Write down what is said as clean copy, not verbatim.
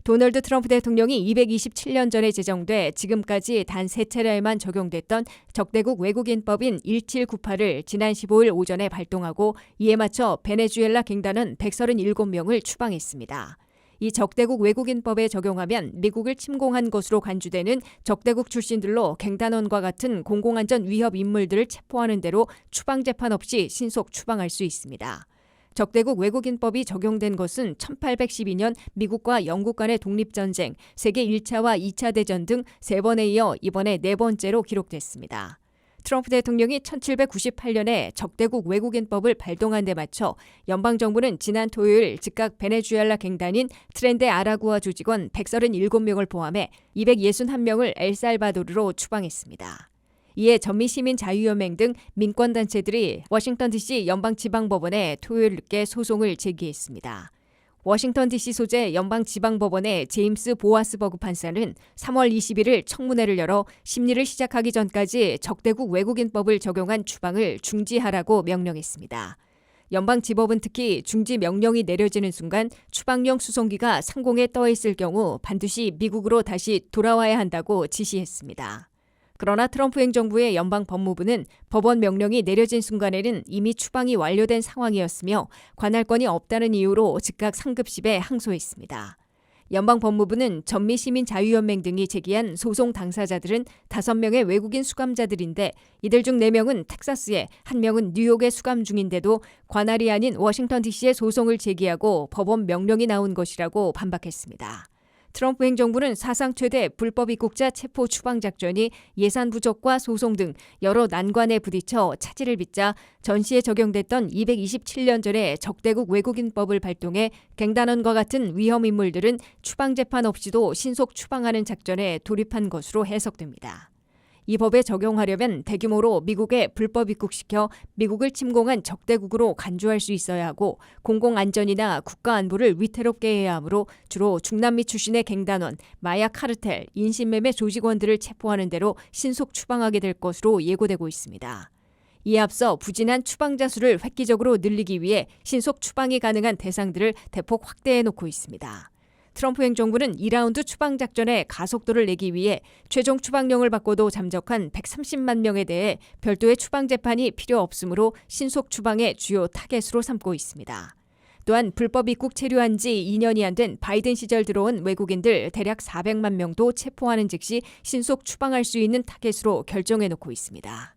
도널드 트럼프 대통령이 227년 전에 제정돼 지금까지 단 3차례에만 적용됐던 적대국 외국인법인 1798을 지난 15일 오전에 발동하고 이에 맞춰 베네수엘라 갱단은 137명을 추방했습니다. 이 적대국 외국인법에 적용하면 미국을 침공한 것으로 간주되는 적대국 출신들로 갱단원과 같은 공공안전 위협 인물들을 체포하는 대로 추방 재판 없이 신속 추방할 수 있습니다. 적대국 외국인법이 적용된 것은 1812년 미국과 영국 간의 독립전쟁, 세계 1차와 2차 대전 등 3번에 이어 이번에 4번째로 기록됐습니다. 트럼프 대통령이 1798년에 적대국 외국인법을 발동한 데 맞춰 연방정부는 지난 토요일 즉각 베네수엘라 갱단인 트렌데 아라구아 조직원 137명을 포함해 261명을 엘살바도르로 추방했습니다. 이에 전미시민자유연맹 등 민권단체들이 워싱턴 DC 연방지방법원에 토요일 늦게 소송을 제기했습니다. 워싱턴 DC 소재 연방지방법원의 제임스 보아스버그 판사는 3월 21일 청문회를 열어 심리를 시작하기 전까지 적대국 외국인법을 적용한 추방을 중지하라고 명령했습니다. 연방지법은 특히 중지 명령이 내려지는 순간 추방용 수송기가 상공에 떠 있을 경우 반드시 미국으로 다시 돌아와야 한다고 지시했습니다. 그러나 트럼프 행정부의 연방법무부는 법원 명령이 내려진 순간에는 이미 추방이 완료된 상황이었으며 관할권이 없다는 이유로 즉각 상급심에 항소했습니다. 연방법무부는 전미시민자유연맹 등이 제기한 소송 당사자들은 5명의 외국인 수감자들인데 이들 중 4명은 텍사스에, 1명은 뉴욕에 수감 중인데도 관할이 아닌 워싱턴 DC에 소송을 제기하고 법원 명령이 나온 것이라고 반박했습니다. 트럼프 행정부는 사상 최대 불법 입국자 체포 추방 작전이 예산 부족과 소송 등 여러 난관에 부딪혀 차질을 빚자 전시에 적용됐던 227년 전의 적대국 외국인법을 발동해 갱단원과 같은 위험 인물들은 추방 재판 없이도 신속 추방하는 작전에 돌입한 것으로 해석됩니다. 이 법에 적용하려면 대규모로 미국에 불법 입국시켜 미국을 침공한 적대국으로 간주할 수 있어야 하고 공공안전이나 국가안보를 위태롭게 해야 하므로 주로 중남미 출신의 갱단원, 마약 카르텔, 인신매매 조직원들을 체포하는 대로 신속 추방하게 될 것으로 예고되고 있습니다. 이에 앞서 부진한 추방자 수를 획기적으로 늘리기 위해 신속 추방이 가능한 대상들을 대폭 확대해 놓고 있습니다. 트럼프 행정부는 2라운드 추방 작전에 가속도를 내기 위해 최종 추방령을 받고도 잠적한 130만 명에 대해 별도의 추방 재판이 필요 없으므로 신속 추방의 주요 타겟으로 삼고 있습니다. 또한 불법 입국 체류한 지 2년이 안 된 바이든 시절 들어온 외국인들 대략 400만 명도 체포하는 즉시 신속 추방할 수 있는 타겟으로 결정해 놓고 있습니다.